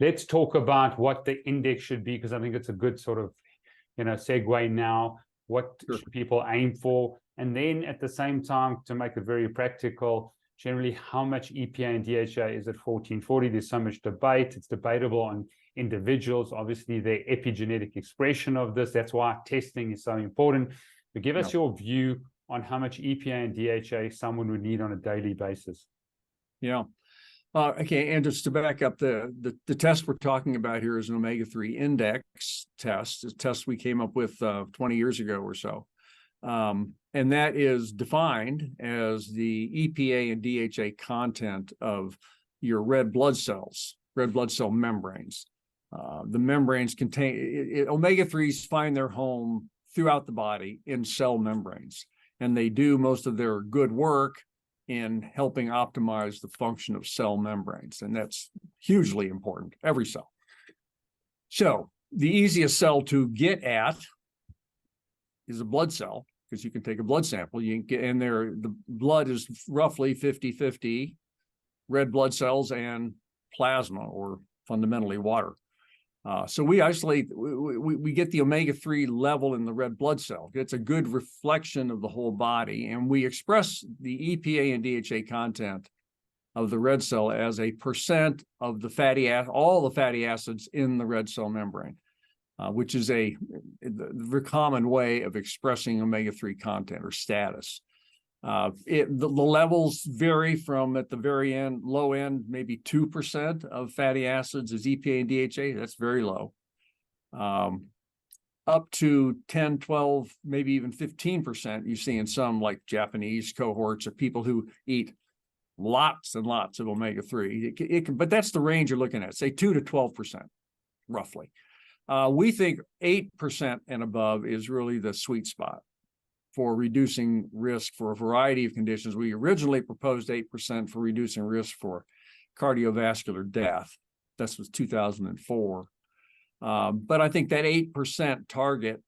let's talk about what the index should be, because I think it's a good sort of, segue now. What should people aim for? And then at the same time, to make it very practical, generally, how much EPA and DHA is at 1440? There's so much debate. It's debatable on individuals. Obviously, the epigenetic expression of this. That's why testing is so important. But give us your view on how much EPA and DHA someone would need on a daily basis. Yeah. Okay, and just to back up, the test we're talking about here is an omega-3 index test, a test we came up with 20 years ago or so. And that is defined as the EPA and DHA content of your red blood cells, red blood cell membranes. The membranes contain, omega-3s find their home throughout the body in cell membranes, and they do most of their good work in helping optimize the function of cell membranes. And that's hugely important, every cell. So the easiest cell to get at is a blood cell, because you can take a blood sample. You can get in there, the blood is roughly 50-50 red blood cells and plasma, or fundamentally water. So we isolate, we get the omega-3 level in the red blood cell. It's a good reflection of the whole body, and we express the EPA and DHA content of the red cell as a percent of the all the fatty acids in the red cell membrane, which is a very common way of expressing omega-3 content or status. The levels vary from, at the very end, low end, maybe 2% of fatty acids is EPA and DHA. That's very low. Up to 10, 12, maybe even 15% you see in some, like Japanese cohorts of people who eat lots and lots of omega-3. But that's the range you're looking at, say 2 to 12%, roughly. We think 8% and above is really the sweet spot for reducing risk for a variety of conditions. We originally proposed 8% for reducing risk for cardiovascular death. This was 2004. But I think that 8% target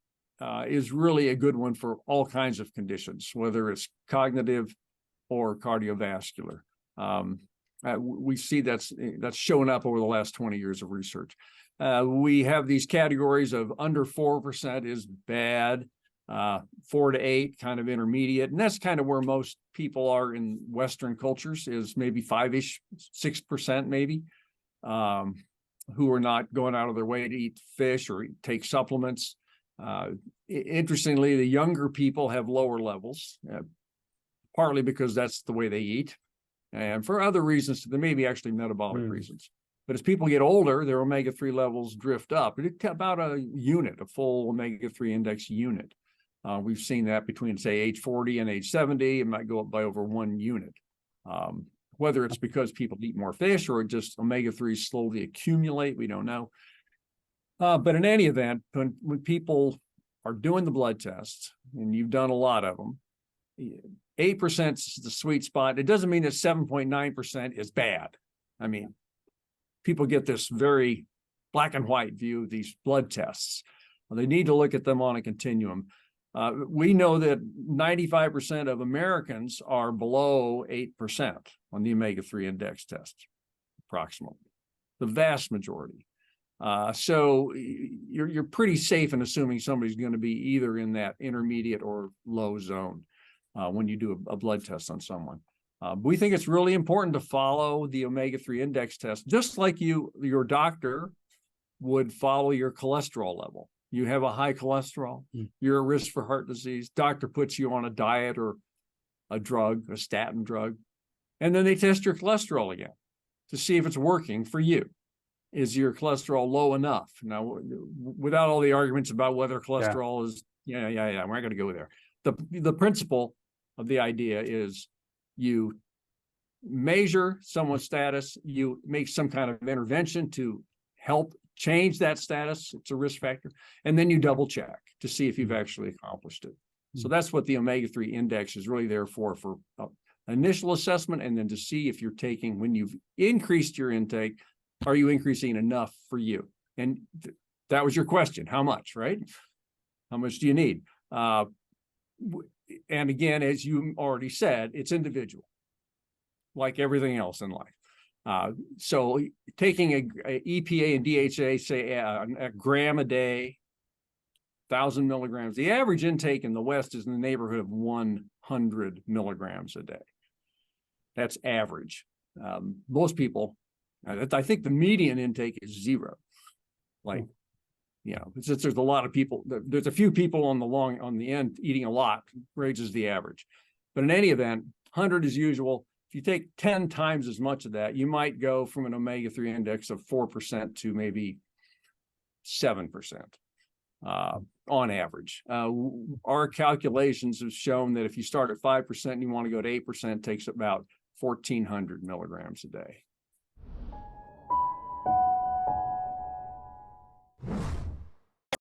is really a good one for all kinds of conditions, whether it's cognitive or cardiovascular. We see that's shown up over the last 20 years of research. We have these categories of under 4% is bad, 4 to 8 kind of intermediate, and that's kind of where most people are in Western cultures, is maybe 5-ish, 6% maybe, who are not going out of their way to eat fish or take supplements. Interestingly, the younger people have lower levels, partly because that's the way they eat, and for other reasons, there may be actually metabolic reasons. But as people get older, their omega-3 levels drift up. It's about a unit, a full omega-3 index unit. We've seen that between, say, age 40 and age 70, it might go up by over 1 unit. Whether it's because people eat more fish or just omega-3s slowly accumulate, we don't know. But in any event, when people are doing the blood tests, and you've done a lot of them, 8% is the sweet spot. It doesn't mean that 7.9% is bad. I mean, people get this very black and white view of these blood tests. They need to look at them on a continuum. We know that 95% of Americans are below 8% on the omega-3 index test, approximately, the vast majority. So you're pretty safe in assuming somebody's going to be either in that intermediate or low zone when you do a blood test on someone. We think it's really important to follow the omega-3 index test, just like your doctor would follow your cholesterol level. You have a high cholesterol, you're at risk for heart disease. Doctor puts you on a diet or a drug, a statin drug, and then they test your cholesterol again to see if it's working for you. Is your cholesterol low enough? Now, without all the arguments about whether cholesterol is, we're not going to go there. The principle of the idea is you measure someone's status, you make some kind of intervention to help change that status. It's a risk factor. And then you double check to see if you've actually accomplished it. So that's what the omega-3 index is really there for initial assessment, and then to see if you're taking, when you've increased your intake, are you increasing enough for you? And that was your question. How much, right? How much do you need? And again, as you already said, it's individual, like everything else in life. So taking a EPA and DHA, say a gram a day, 1,000 milligrams. The average intake in the West is in the neighborhood of 100 milligrams a day. That's average. Most people, I think the median intake is 0. Like, you know, since there's a lot of people, there's a few people on the end eating a lot, raises the average. But in any event, 100 is usual. If you take 10 times as much of that, you might go from an omega-3 index of 4% to maybe 7%. On average. Our calculations have shown that if you start at 5% and you want to go to 8%, it takes about 1,400 milligrams a day.